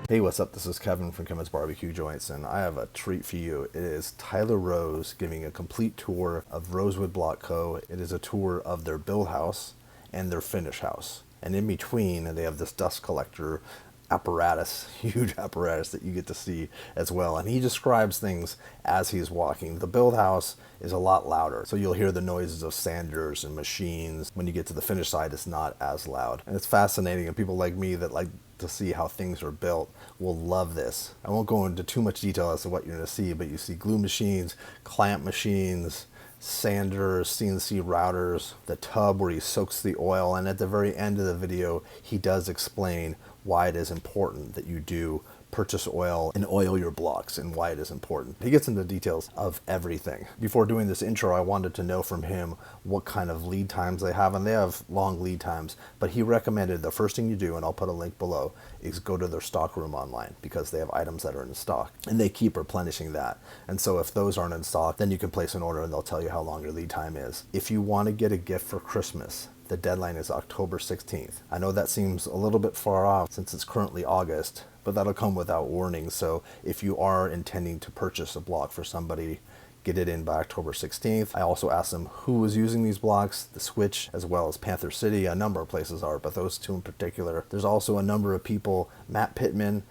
Hey, what's up? This is Kevin from Kevin's Barbecue Joints, and I have a treat for you. It is Tyler Rose giving a complete tour of RoseWood Block Co. It is a tour of their build house and their finish house. And in between, they have this dust collector apparatus, huge apparatus that you get to see as well. And he describes things as he's walking. The build house is a lot louder, so you'll hear the noises of sanders and machines. When you get to the finish side, it's not as loud. And it's fascinating, and people like me that like to see how things are built will love this. I won't go into too much detail as to what you're going to see, but you see glue machines, clamp machines, sanders, CNC routers, the tub where he soaks the oil, and at the very end of the video he does explain why it is important that you do purchase oil and oil your blocks and why it is important. He gets into details of everything. Before doing this intro, I wanted to know from him what kind of lead times they have, and they have long lead times, but he recommended the first thing you do, and I'll put a link below, is go to their stock room online, because they have items that are in stock and they keep replenishing that. And so if those aren't in stock, then you can place an order and they'll tell you how long your lead time is. If you want to get a gift for Christmas, the deadline is October 16th. I know that seems a little bit far off since it's currently August, but that'll come without warning. So if you are intending to purchase a block for somebody, get it in by October 16th. I also asked them who was using these blocks, the Switch, as well as Panther City. A number of places are, but those two in particular. There's also a number of people, Matt Pittman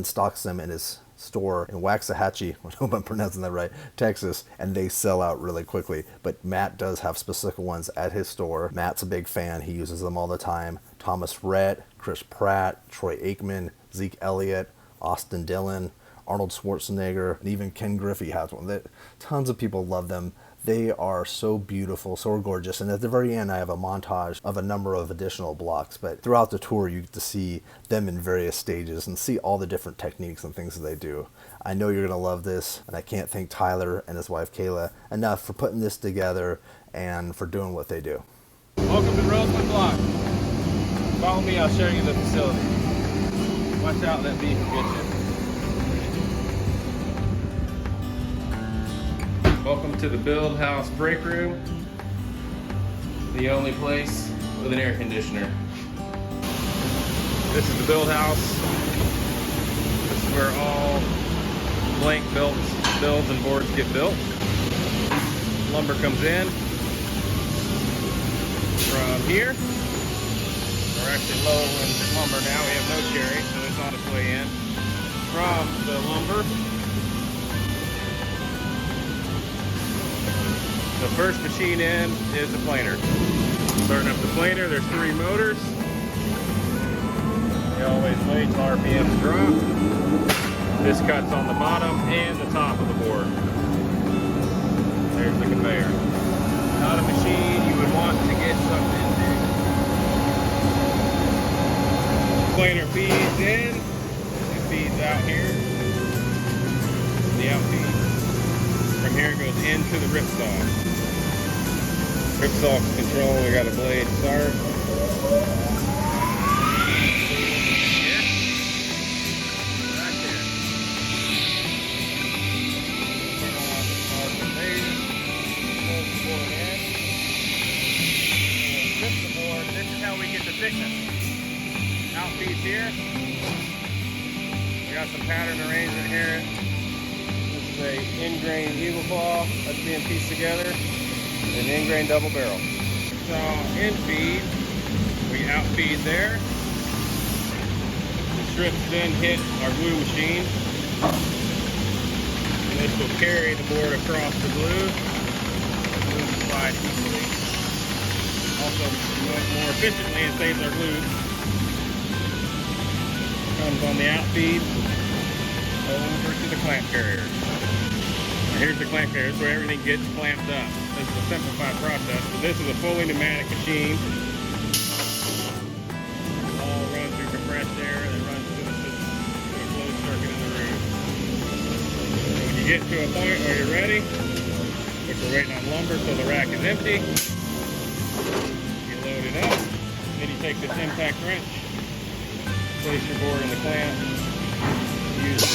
stocks them in his store in Waxahachie, I hope I'm pronouncing that right, Texas, and they sell out really quickly. But Matt does have specific ones at his store. Matt's a big fan. He uses them all the time. Thomas Rhett, Chris Pratt, Troy Aikman, Zeke Elliott, Austin Dillon, Arnold Schwarzenegger, and even Ken Griffey has one. Tons of people love them. They are so beautiful, so gorgeous. And at the very end, I have a montage of a number of additional blocks. But throughout the tour, you get to see them in various stages and see all the different techniques and things that they do. I know you're going to love this, and I can't thank Tyler and his wife Kayla enough for putting this together and for doing what they do. Welcome to RoseWood Block. Follow me, I'll show you the facility. Watch out, that beef will get you. Welcome to the build house break room, the only place with an air conditioner. This is the build house. This is where all blank builds and boards get built. Lumber comes in from here. We're actually low in lumber now. We have no cherry, so it's on its way in from the lumber. The first machine in is the planer. Starting up the planer, there's 3 motors. They always wait till RPMs drop. This cuts on the bottom and the top of the board. There's the conveyor. Not a machine you would want to get sucked into. Planer feeds in, it feeds out here. The outfeed. From here it goes into the ripsaw. Ripsaw control, we got a blade start. Here. Back here. Turn on our conveyor. Pull the board in. And flip the board. This is how we get the thickness. Outfeeds here. We got some pattern arrangement here. This is a ingrain eagle claw that's being pieced together. An ingrain double barrel. So in feed, we outfeed there. The strips then hit our glue machine. And this will carry the board across the glue. The glue will slide easily. Also more efficiently, it saves our glue. Comes on the outfeed over to the clamp carrier. Now here's the clamp carrier. This is where everything gets clamped up. This is a simplified process, but this is a fully pneumatic machine. All runs through compressed air and it runs through a closed circuit in the room. So when you get to a point where you're ready, which we're waiting on lumber so the rack is empty, you load it up, then you take this impact wrench, place your board in the clamp, use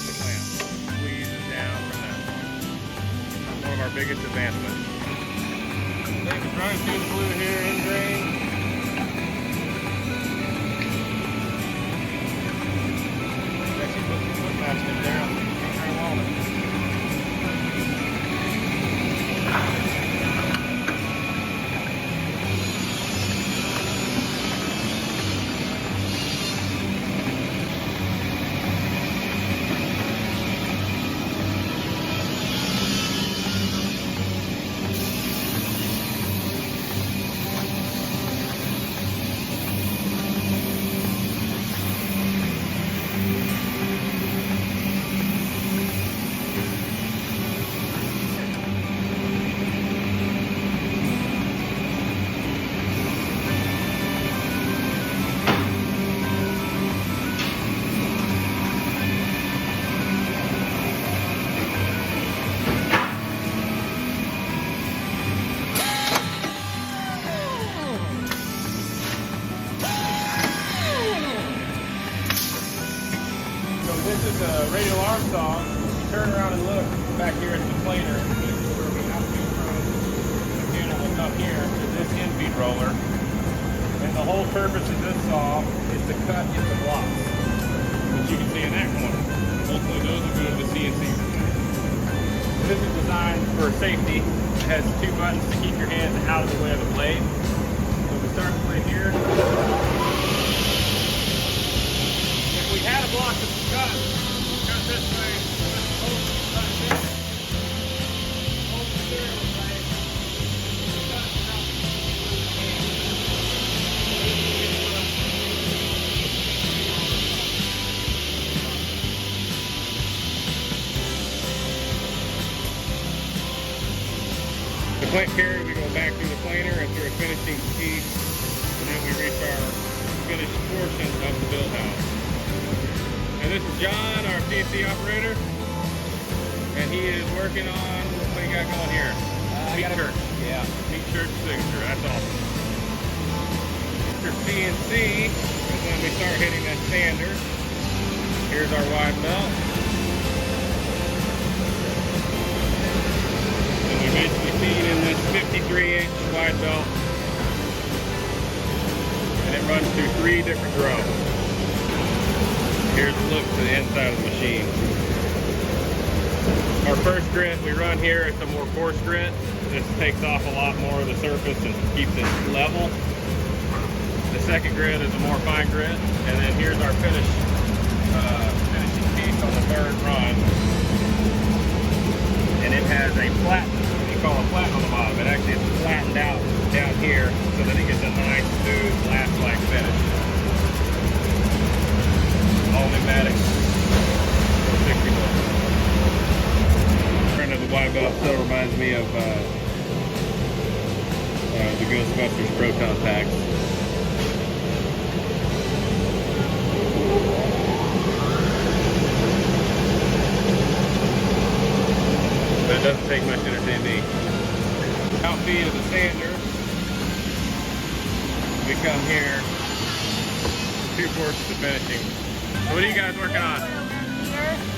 the clamp, squeeze it down from that point. One of our biggest advancements. Take the dry tube glue here, ingrain. the radial arm saw, you turn around and look back here at the planer, this is where we have to from the panel will come here to this in-feed roller. And the whole purpose of this saw is to cut into blocks, which you can see in that corner. Hopefully those will go to the CNC. This is designed for safety. It has 2 buttons to keep your hands out of the way of the blade. So we start right here. If we had a block to cut this way, cut this. Hold the serial way. The plant carrier, we go back through the planer and through a finishing piece, and then we reach our finished portion of the build house. And this is John, our CNC operator, and he is working on, what do you got going here? Meat shirt. Yeah. Meat shirt signature, that's awesome. After CNC, and then we start hitting that sander. Here's our wide belt. And we basically feed in this 53-inch wide belt, and it runs through 3 different drones. Here's a look to the inside of the machine. Our first grit we run here, it's a more coarse grit. This takes off a lot more of the surface and keeps it level. The second grit is a more fine grit, and then here's our finishing piece on the third run. And it has a flat, what you call a flat on the bottom. It actually is flattened out down here so that it gets a nice, smooth, glass-like finish. All pneumatic, 460 volts. Front of the wide belt still reminds me of the Ghostbusters Proton packs. But it doesn't take much to entertain me. Outfeed of the sander. We come here, 2 portions of finishing. So what are you guys working on?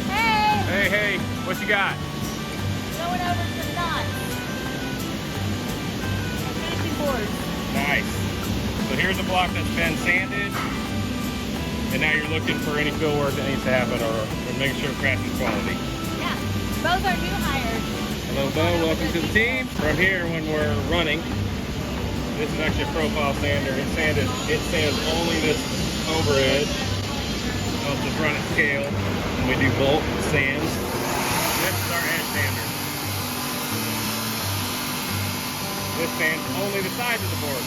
Hey! Hey, what you got? Going over some knots. And finishing boards. Nice. So here's a block that's been sanded, and now you're looking for any fill work that needs to happen or making sure it passes quality. Yeah. Both are new hires. Hello, Bo. Welcome to the team. From here, when we're running, this is actually a profile sander. It sands only this over edge. Helps us run at scale. And we do bulk sands. This is our edge sander. This sands only the sides of the board.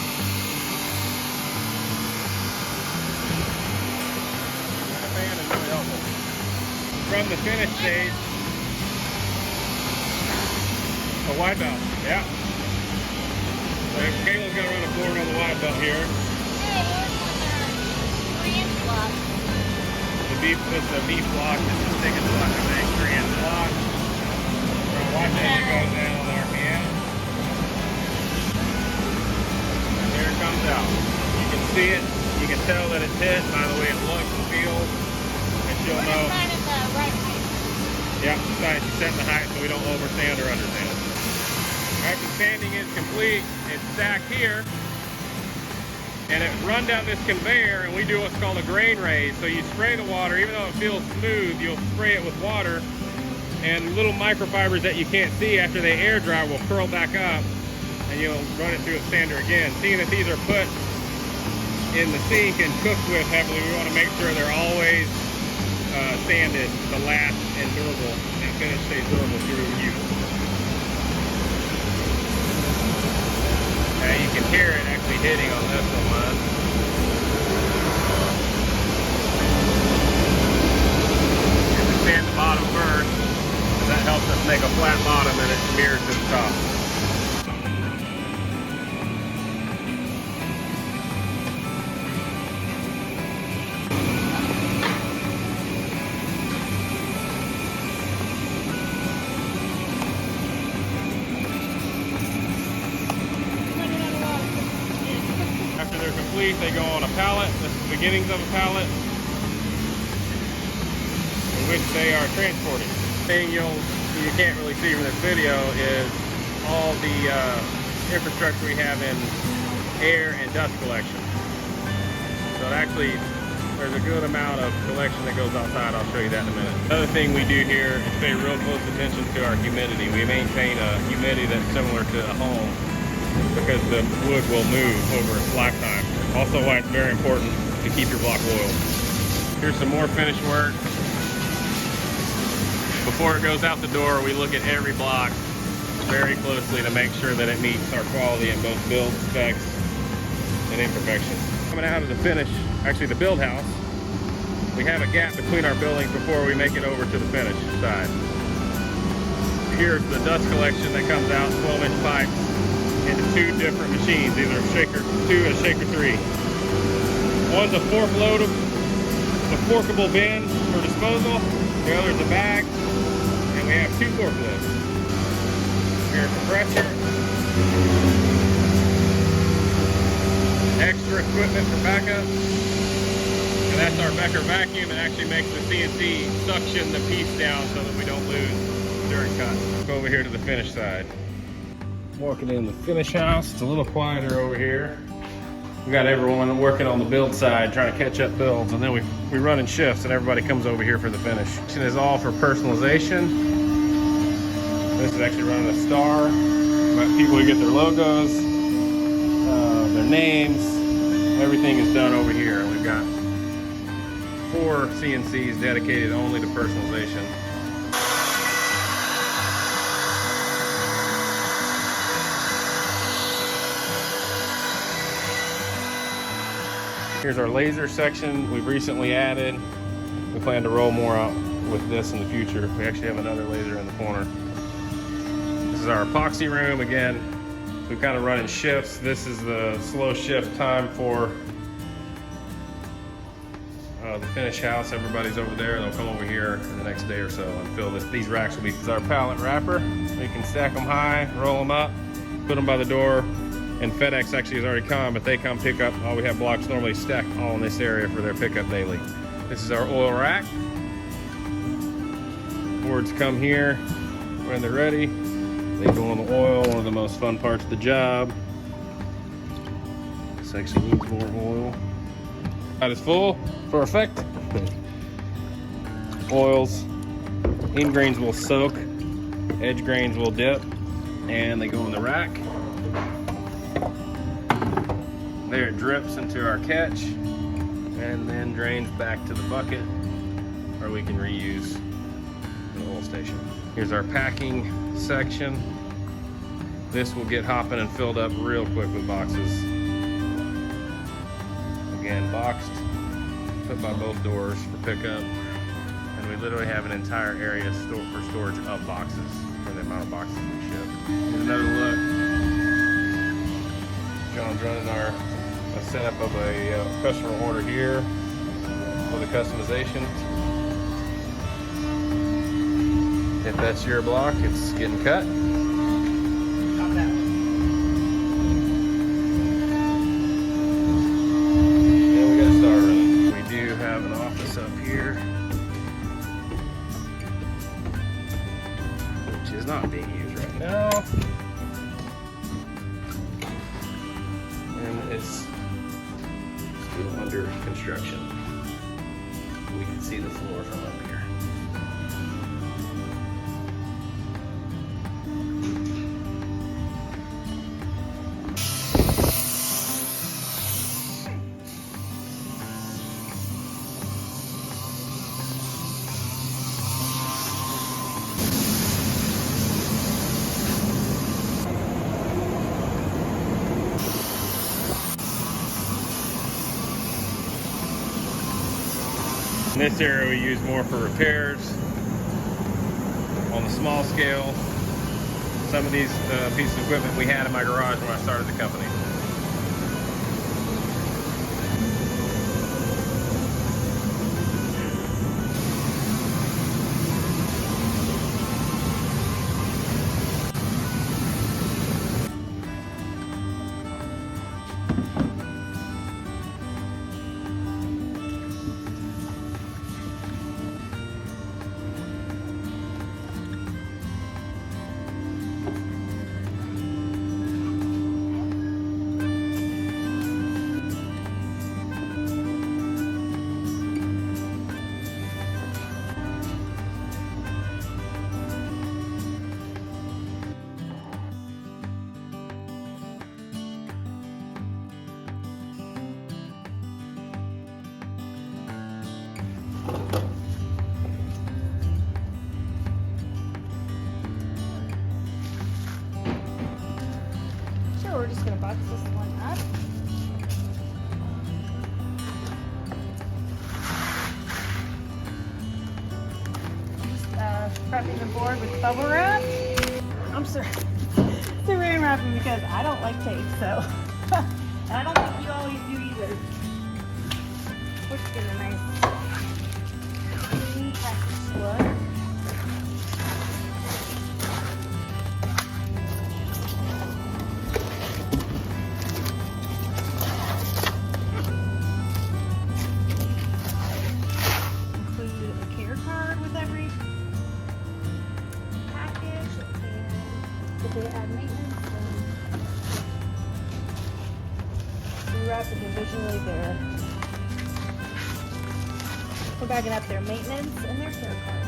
That fan is really helpful. From the finish stage, a wide belt, yeah. So Kayla's gonna run a board on the wide belt here. Hey, where's the 3-inch block? It's a beef block. It's the thickest block I make, 3-inch block. We're gonna watch as it goes down on RPM. And here it comes out. You can see it. You can tell that it's hit by the way it looks and feels. And you'll know. We're gonna sign at the right height. Yeah, besides setting the height so we don't over sand or under sand. Alright, the sanding is complete. It's stacked here. And it run down this conveyor, and we do what's called a grain raise. So you spray the water, even though it feels smooth, you'll spray it with water, and little microfibers that you can't see after they air dry will curl back up, and you'll run it through a sander again. Seeing that these are put in the sink and cooked with heavily, we want to make sure they're always sanded to last and durable, and finish stays durable through use. Now you can hear it actually hitting on this one. You sand the bottom first, and that helps us make a flat bottom and it smears to the top. After they're complete, they go on a pallet. This is the beginnings of a pallet. And which they are transporting. Thing you can't really see from this video is all the infrastructure we have in air and dust collection. So actually, there's a good amount of collection that goes outside. I'll show you that in a minute. Another thing we do here is pay real close attention to our humidity. We maintain a humidity that's similar to a home because the wood will move over its lifetime. Also why it's very important to keep your block oiled. Here's some more finish work. Before it goes out the door, we look at every block very closely to make sure that it meets our quality in both build specs and imperfections. Coming out of the finish, actually the build house, we have a gap between our buildings before we make it over to the finish side. Here's the dust collection that comes out 12-inch pipes into two different machines, either Shaker 2 and Shaker 3. One's a forkable bin for disposal, the other's a bag, and we have two forklifts. Here's a compressor, extra equipment for backup, and that's our Becker vacuum. It actually makes the CNC suction the piece down so that we don't lose during cut. Go over here to the finish side. Working in the finish house. It's a little quieter over here. We got everyone working on the build side, trying to catch up builds, and then we run in shifts, and everybody comes over here for the finish. This is all for personalization. This is actually running a star. People who get their logos, their names, everything is done over here. We've got 4 CNCs dedicated only to personalization. Here's our laser section we've recently added. We plan to roll more out with this in the future. We actually have another laser in the corner. This is our epoxy room. Again, we kind of run in shifts. This is the slow shift time for the finish house. Everybody's over there. They'll come over here in the next day or so and fill this. These racks will be our pallet wrapper. We can stack them high, roll them up, put them by the door. And FedEx actually has already come, but they come pick up. All we have blocks normally stacked all in this area for their pickup daily. This is our oil rack. Boards come here when they're ready. They go on the oil, one of the most fun parts of the job. This actually needs more oil. That is full for effect. Oils, end grains will soak, edge grains will dip, and they go in the rack. There it drips into our catch and then drains back to the bucket, or we can reuse the oil station. Here's our packing section. This will get hopping and filled up real quick with boxes. Again, boxed, put by both doors for pickup, and we literally have an entire area for storage of boxes for the amount of boxes we ship. Here's another look. John's running our setup of a customer order here for the customization. If that's your block, it's getting cut. Not that one. And we got to start running. We do have an office up here, which is not being used right now. And it's still under construction. We can see the floor from up here. In this area we use more for repairs on the small scale. Some of these pieces of equipment we had in my garage when I started the company. prepping the board with bubble wrap. I'm saran wrapping because I don't like tape, so. And I don't think you always do either. Let's get a nice clean package look. Wrap it individually there. We're bagging up their maintenance and their care cards.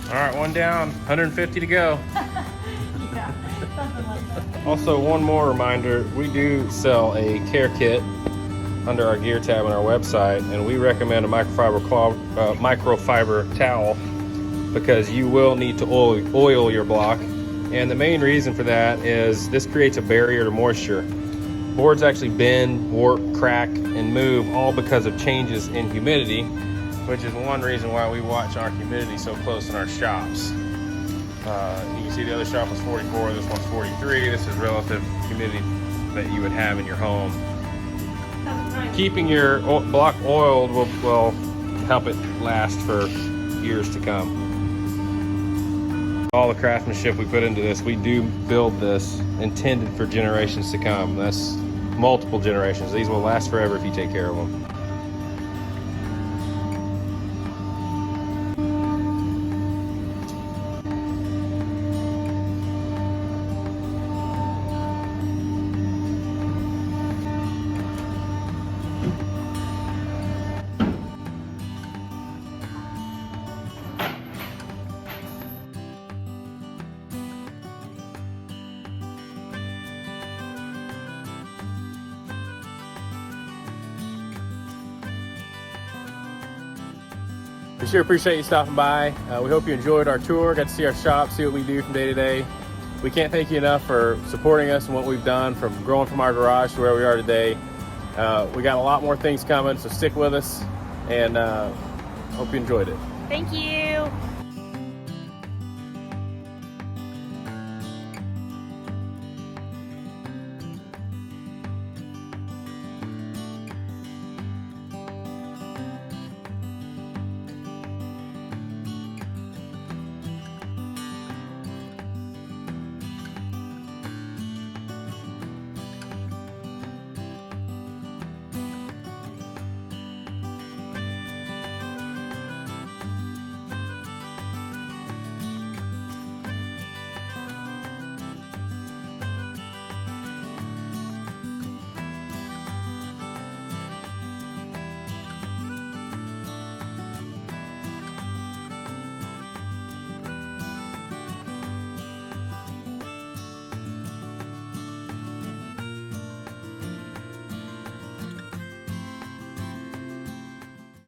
All right, one down, 150 to go. Yeah, something like that. Also, one more reminder, we do sell a care kit under our gear tab on our website, and we recommend a microfiber towel because you will need to oil your block. And the main reason for that is this creates a barrier to moisture. Boards actually bend, warp, crack, and move all because of changes in humidity, which is one reason why we watch our humidity so close in our shops. You can see the other shop was 44, this one's 43. This is relative humidity that you would have in your home. Keeping your block oiled will help it last for years to come. All the craftsmanship we put into this, we do build this intended for generations to come. That's multiple generations. These will last forever if you take care of them. We sure appreciate you stopping by. We hope you enjoyed our tour, got to see our shop, see what we do from day to day. We can't thank you enough for supporting us and what we've done from growing from our garage to where we are today. We got a lot more things coming, so stick with us, and hope you enjoyed it. Thank you.